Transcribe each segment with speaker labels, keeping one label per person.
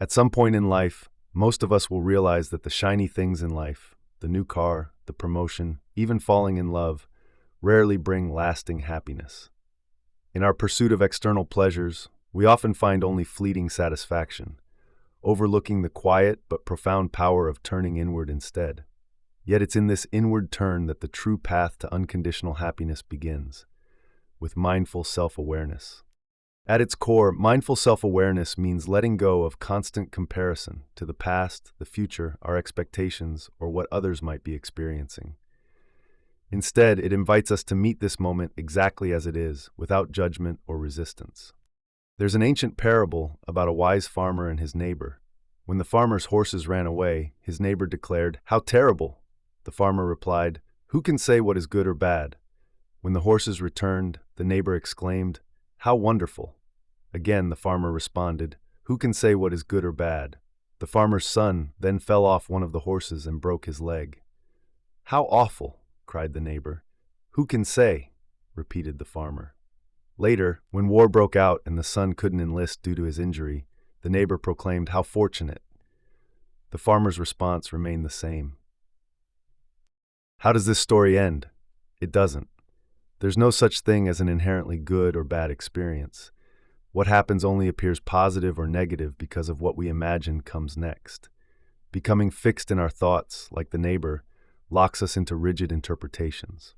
Speaker 1: At some point in life, most of us will realize that the shiny things in life, the new car, the promotion, even falling in love, rarely bring lasting happiness. In our pursuit of external pleasures, we often find only fleeting satisfaction, overlooking the quiet but profound power of turning inward instead. Yet it's in this inward turn that the true path to unconditional happiness begins, with mindful self-awareness. At its core, mindful self-awareness means letting go of constant comparison to the past, the future, our expectations, or what others might be experiencing. Instead, it invites us to meet this moment exactly as it is, without judgment or resistance. There's an ancient parable about a wise farmer and his neighbor. When the farmer's horses ran away, his neighbor declared, "How terrible!" The farmer replied, "Who can say what is good or bad?" When the horses returned, the neighbor exclaimed, "How wonderful!" Again, the farmer responded, "Who can say what is good or bad?" The farmer's son then fell off one of the horses and broke his leg. "How awful!" cried the neighbor. "Who can say?" repeated the farmer. Later, when war broke out and the son couldn't enlist due to his injury, the neighbor proclaimed, "How fortunate!" The farmer's response remained the same. How does this story end? It doesn't. There's no such thing as an inherently good or bad experience. What happens only appears positive or negative because of what we imagine comes next. Becoming fixed in our thoughts, like the neighbor, locks us into rigid interpretations.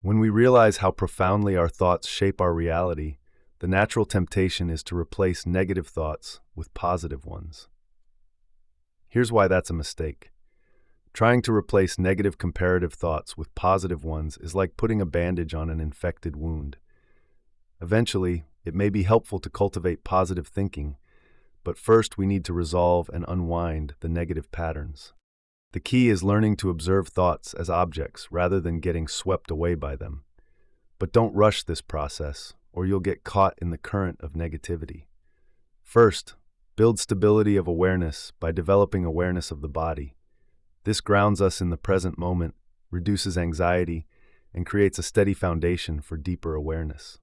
Speaker 1: When we realize how profoundly our thoughts shape our reality, the natural temptation is to replace negative thoughts with positive ones. Here's why that's a mistake. Trying to replace negative comparative thoughts with positive ones is like putting a bandage on an infected wound. Eventually, it may be helpful to cultivate positive thinking, but first we need to resolve and unwind the negative patterns. The key is learning to observe thoughts as objects rather than getting swept away by them. But don't rush this process, or you'll get caught in the current of negativity. First, build stability of awareness by developing awareness of the body. This grounds us in the present moment, reduces anxiety, and creates a steady foundation for deeper awareness.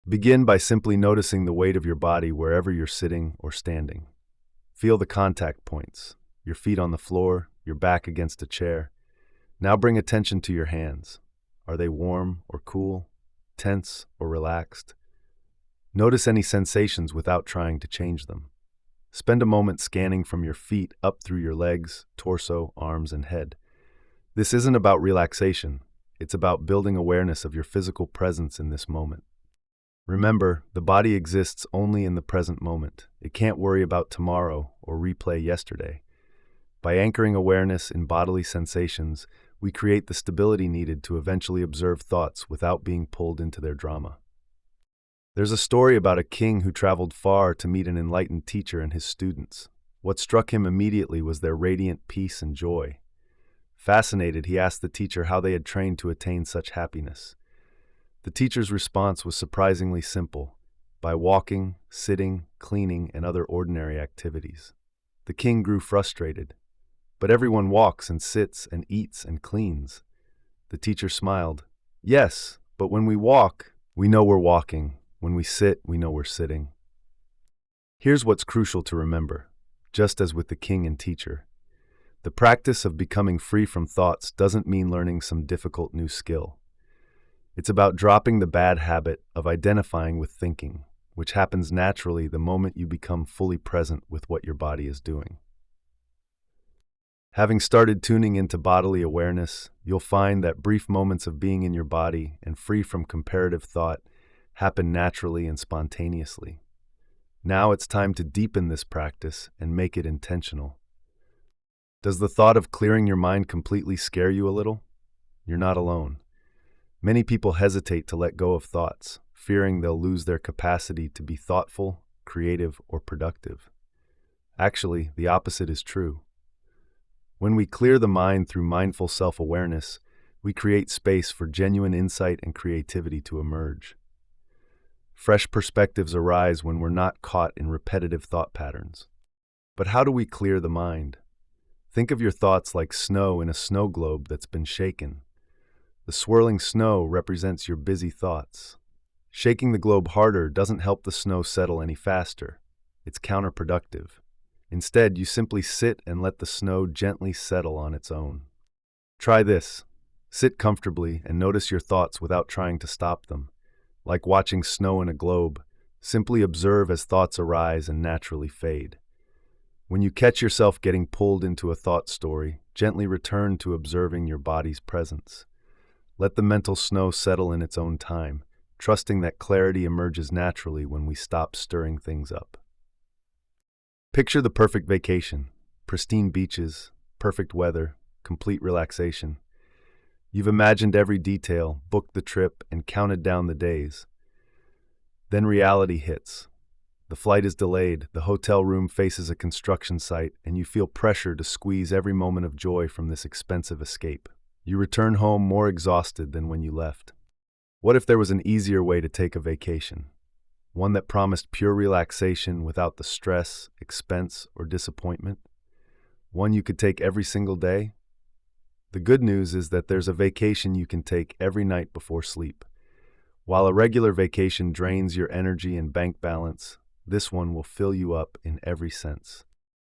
Speaker 1: Begin by simply noticing the weight of your body wherever you're sitting or standing. Feel the contact points, your feet on the floor, your back against a chair. Now bring attention to your hands. Are they warm or cool, tense or relaxed? Notice any sensations without trying to change them. Spend a moment scanning from your feet up through your legs, torso, arms, and head. This isn't about relaxation. It's about building awareness of your physical presence in this moment. Remember, the body exists only in the present moment. It can't worry about tomorrow or replay yesterday. By anchoring awareness in bodily sensations, we create the stability needed to eventually observe thoughts without being pulled into their drama. There's a story about a king who traveled far to meet an enlightened teacher and his students. What struck him immediately was their radiant peace and joy. Fascinated, he asked the teacher how they had trained to attain such happiness. The teacher's response was surprisingly simple: by walking, sitting, cleaning, and other ordinary activities. The king grew frustrated. "But everyone walks and sits and eats and cleans." The teacher smiled. "Yes, but when we walk, we know we're walking. When we sit, we know we're sitting." Here's what's crucial to remember, just as with the king and teacher. The practice of becoming free from thoughts doesn't mean learning some difficult new skill. It's about dropping the bad habit of identifying with thinking, which happens naturally the moment you become fully present with what your body is doing. Having started tuning into bodily awareness, you'll find that brief moments of being in your body and free from comparative thought happen naturally and spontaneously. Now it's time to deepen this practice and make it intentional. Does the thought of clearing your mind completely scare you a little? You're not alone. Many people hesitate to let go of thoughts, fearing they'll lose their capacity to be thoughtful, creative, or productive. Actually, the opposite is true. When we clear the mind through mindful self-awareness, we create space for genuine insight and creativity to emerge. Fresh perspectives arise when we're not caught in repetitive thought patterns. But how do we clear the mind? Think of your thoughts like snow in a snow globe that's been shaken. The swirling snow represents your busy thoughts. Shaking the globe harder doesn't help the snow settle any faster. It's counterproductive. Instead, you simply sit and let the snow gently settle on its own. Try this. Sit comfortably and notice your thoughts without trying to stop them. Like watching snow in a globe, simply observe as thoughts arise and naturally fade. When you catch yourself getting pulled into a thought story, gently return to observing your body's presence. Let the mental snow settle in its own time, trusting that clarity emerges naturally when we stop stirring things up. Picture the perfect vacation: pristine beaches, perfect weather, complete relaxation. You've imagined every detail, booked the trip, and counted down the days. Then reality hits. The flight is delayed, the hotel room faces a construction site, and you feel pressure to squeeze every moment of joy from this expensive escape. You return home more exhausted than when you left. What if there was an easier way to take a vacation? One that promised pure relaxation without the stress, expense, or disappointment? One you could take every single day? The good news is that there's a vacation you can take every night before sleep. While a regular vacation drains your energy and bank balance, this one will fill you up in every sense.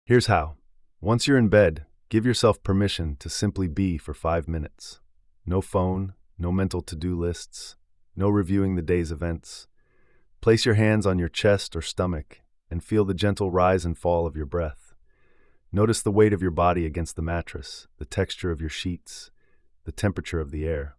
Speaker 1: Here's how. Once you're in bed, give yourself permission to simply be for 5 minutes. No phone, no mental to-do lists, no reviewing the day's events. Place your hands on your chest or stomach and feel the gentle rise and fall of your breath. Notice the weight of your body against the mattress, the texture of your sheets, the temperature of the air.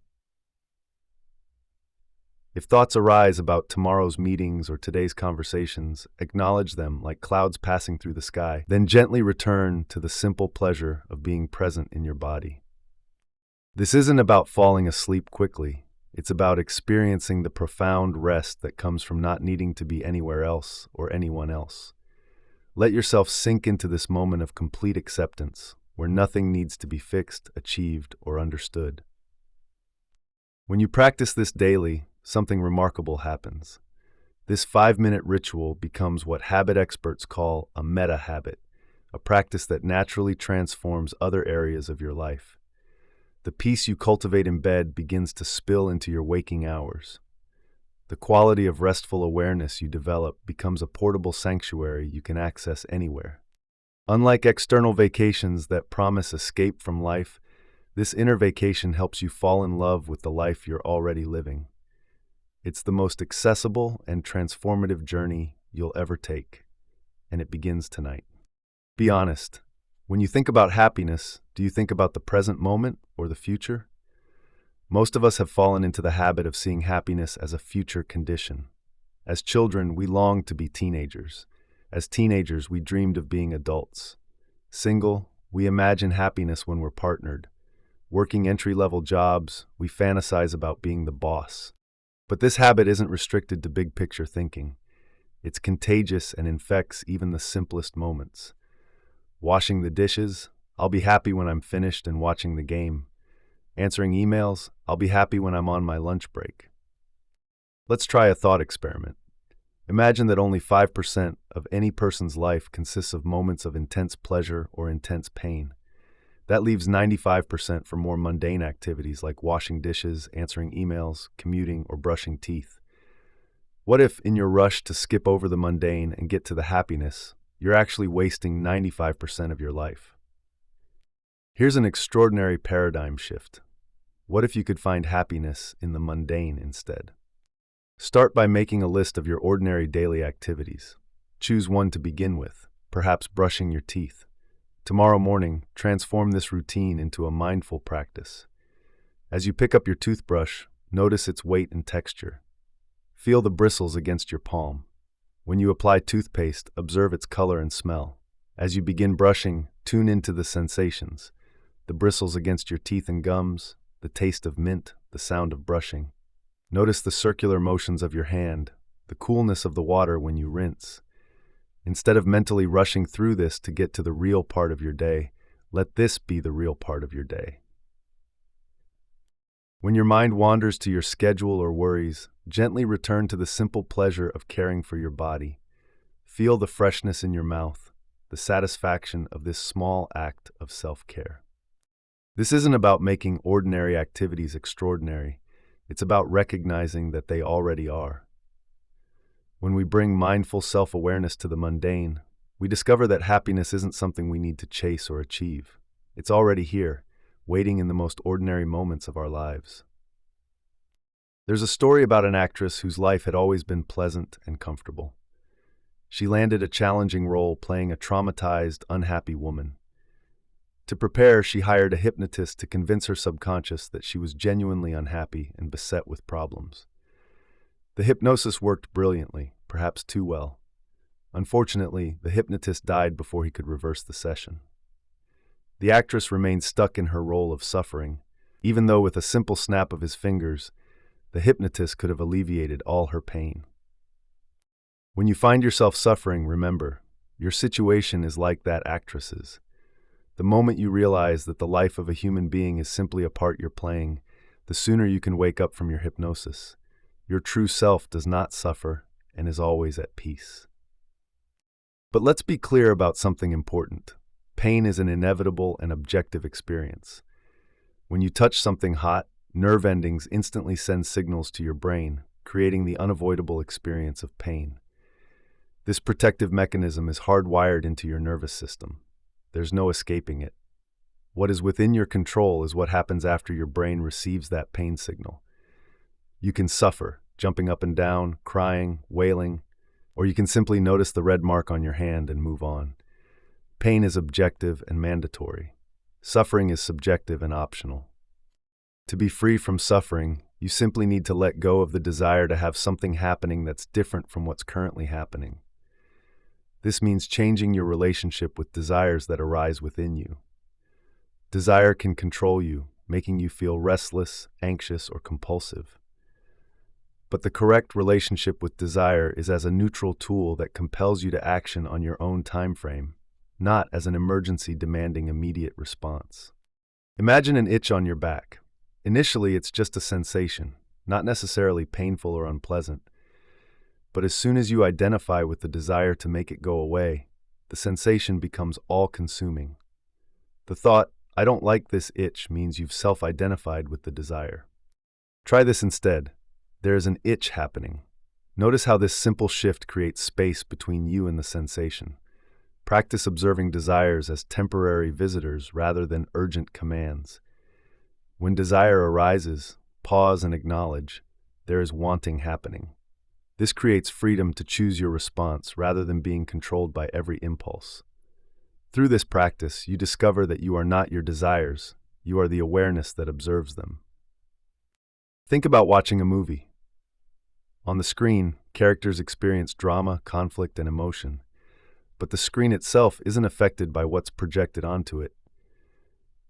Speaker 1: If thoughts arise about tomorrow's meetings or today's conversations, acknowledge them like clouds passing through the sky, then gently return to the simple pleasure of being present in your body. This isn't about falling asleep quickly. It's about experiencing the profound rest that comes from not needing to be anywhere else or anyone else. Let yourself sink into this moment of complete acceptance, where nothing needs to be fixed, achieved, or understood. When you practice this daily, something remarkable happens. This 5-minute ritual becomes what habit experts call a meta-habit, a practice that naturally transforms other areas of your life. The peace you cultivate in bed begins to spill into your waking hours. The quality of restful awareness you develop becomes a portable sanctuary you can access anywhere. Unlike external vacations that promise escape from life, this inner vacation helps you fall in love with the life you're already living. It's the most accessible and transformative journey you'll ever take, and it begins tonight. Be honest. When you think about happiness, do you think about the present moment or the future? Most of us have fallen into the habit of seeing happiness as a future condition. As children, we longed to be teenagers. As teenagers, we dreamed of being adults. Single, we imagine happiness when we're partnered. Working entry-level jobs, we fantasize about being the boss. But this habit isn't restricted to big-picture thinking. It's contagious and infects even the simplest moments. Washing the dishes, I'll be happy when I'm finished and watching the game. Answering emails, I'll be happy when I'm on my lunch break. Let's try a thought experiment. Imagine that only 5% of any person's life consists of moments of intense pleasure or intense pain. That leaves 95% for more mundane activities like washing dishes, answering emails, commuting, or brushing teeth. What if, in your rush to skip over the mundane and get to the happiness, you're actually wasting 95% of your life? Here's an extraordinary paradigm shift. What if you could find happiness in the mundane instead? Start by making a list of your ordinary daily activities. Choose one to begin with, perhaps brushing your teeth. Tomorrow morning, transform this routine into a mindful practice. As you pick up your toothbrush, notice its weight and texture. Feel the bristles against your palm. When you apply toothpaste, observe its color and smell. As you begin brushing, tune into the sensations: the bristles against your teeth and gums, the taste of mint, the sound of brushing. Notice the circular motions of your hand, the coolness of the water when you rinse. Instead of mentally rushing through this to get to the real part of your day, let this be the real part of your day. When your mind wanders to your schedule or worries, gently return to the simple pleasure of caring for your body. Feel the freshness in your mouth, the satisfaction of this small act of self-care. This isn't about making ordinary activities extraordinary. It's about recognizing that they already are. When we bring mindful self-awareness to the mundane, we discover that happiness isn't something we need to chase or achieve. It's already here, waiting in the most ordinary moments of our lives. There's a story about an actress whose life had always been pleasant and comfortable. She landed a challenging role playing a traumatized, unhappy woman. To prepare, she hired a hypnotist to convince her subconscious that she was genuinely unhappy and beset with problems. The hypnosis worked brilliantly, perhaps too well. Unfortunately, the hypnotist died before he could reverse the session. The actress remained stuck in her role of suffering, even though with a simple snap of his fingers, the hypnotist could have alleviated all her pain. When you find yourself suffering, remember, your situation is like that actress's. The moment you realize that the life of a human being is simply a part you're playing, the sooner you can wake up from your hypnosis. Your true self does not suffer and is always at peace. But let's be clear about something important. Pain is an inevitable and objective experience. When you touch something hot, nerve endings instantly send signals to your brain, creating the unavoidable experience of pain. This protective mechanism is hardwired into your nervous system. There's no escaping it. What is within your control is what happens after your brain receives that pain signal. You can suffer, jumping up and down, crying, wailing, or you can simply notice the red mark on your hand and move on. Pain is objective and mandatory. Suffering is subjective and optional. To be free from suffering, you simply need to let go of the desire to have something happening that's different from what's currently happening. This means changing your relationship with desires that arise within you. Desire can control you, making you feel restless, anxious, or compulsive. But the correct relationship with desire is as a neutral tool that compels you to action on your own time frame, not as an emergency demanding immediate response. Imagine an itch on your back. Initially, it's just a sensation, not necessarily painful or unpleasant. But as soon as you identify with the desire to make it go away, the sensation becomes all-consuming. The thought, "I don't like this itch," means you've self-identified with the desire. Try this instead. There is an itch happening. Notice how this simple shift creates space between you and the sensation. Practice observing desires as temporary visitors rather than urgent commands. When desire arises, pause and acknowledge there is wanting happening. This creates freedom to choose your response rather than being controlled by every impulse. Through this practice, you discover that you are not your desires, you are the awareness that observes them. Think about watching a movie. On the screen, characters experience drama, conflict, and emotion, but the screen itself isn't affected by what's projected onto it.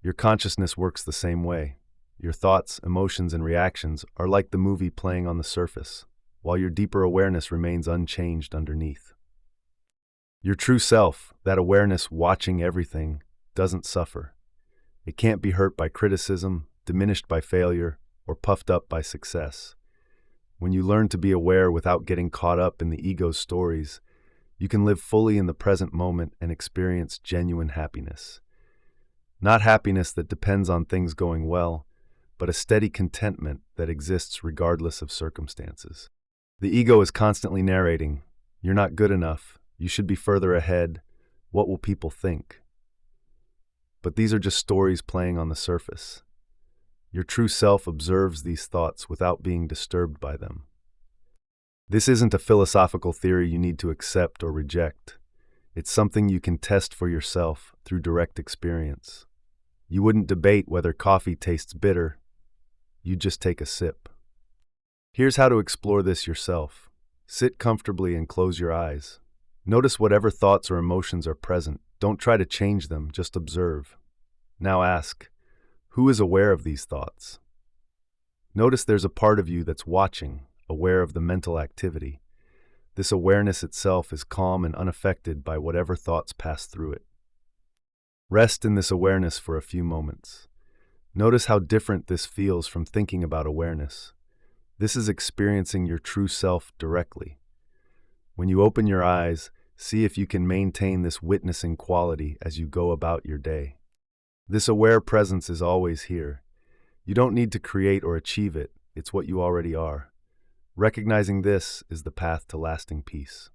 Speaker 1: Your consciousness works the same way. Your thoughts, emotions, and reactions are like the movie playing on the surface, while your deeper awareness remains unchanged underneath. Your true self, that awareness watching everything, doesn't suffer. It can't be hurt by criticism, diminished by failure, or puffed up by success. When you learn to be aware without getting caught up in the ego's stories, you can live fully in the present moment and experience genuine happiness. Not happiness that depends on things going well, but a steady contentment that exists regardless of circumstances. The ego is constantly narrating, "You're not good enough, you should be further ahead, what will people think?" But these are just stories playing on the surface. Your true self observes these thoughts without being disturbed by them. This isn't a philosophical theory you need to accept or reject. It's something you can test for yourself through direct experience. You wouldn't debate whether coffee tastes bitter, you'd just take a sip. Here's how to explore this yourself. Sit comfortably and close your eyes. Notice whatever thoughts or emotions are present. Don't try to change them, just observe. Now ask, who is aware of these thoughts? Notice there's a part of you that's watching, aware of the mental activity. This awareness itself is calm and unaffected by whatever thoughts pass through it. Rest in this awareness for a few moments. Notice how different this feels from thinking about awareness. This is experiencing your true self directly. When you open your eyes, see if you can maintain this witnessing quality as you go about your day. This aware presence is always here. You don't need to create or achieve it, it's what you already are. Recognizing this is the path to lasting peace.